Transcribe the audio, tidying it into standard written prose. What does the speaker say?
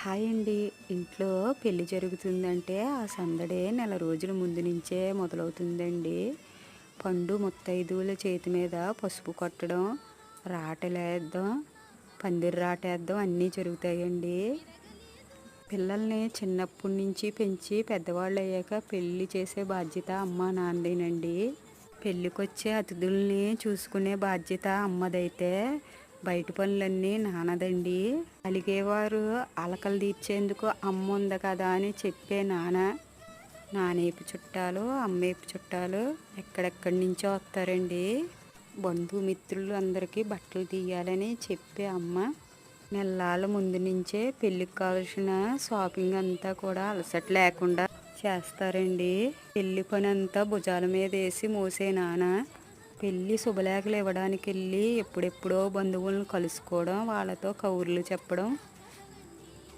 Hi అండి. ఇంట్లో పెళ్లి జరుగుతుందంటే ఆ సందడే నెల రోజుల ముందు నుంచే మొదలవుతుందండి. పండు ముత్తైదువుల చేతి మీద పసుపు కొట్టడం, రాటలేద్దాం, పందిరి రాటేద్దాం అన్నీ జరుగుతాయండి. పిల్లల్ని చిన్నప్పటి నుంచి పెంచి పెద్దవాళ్ళు అయ్యాక పెళ్లి చేసే బాధ్యత అమ్మ నాన్నదేనండి. పెళ్ళికొచ్చే అతిథుల్ని చూసుకునే బాధ్యత అమ్మదైతే బయట పనులన్నీ నాన్నదండి. అలిగేవారు అలకలు తీర్చేందుకు అమ్మ ఉంది కదా అని చెప్పే నానేపు చుట్టాలు, అమ్మేపు చుట్టాలు ఎక్కడెక్కడి నుంచో వస్తారండి. బంధుమిత్రులు అందరికీ బట్టలు తీయాలని చెప్పే అమ్మ నెలల ముందు నుంచే పెళ్ళికి కావాల్సిన షాపింగ్ అంతా కూడా అలసట లేకుండా చేస్తారండి. పెళ్లి పని అంతా భుజాల మీద వేసి మోసే పెళ్లి శుభలేఖలు ఇవ్వడానికి వెళ్ళి ఎప్పుడెప్పుడో బంధువులను కలుసుకోవడం, వాళ్ళతో కౌర్లు చెప్పడం,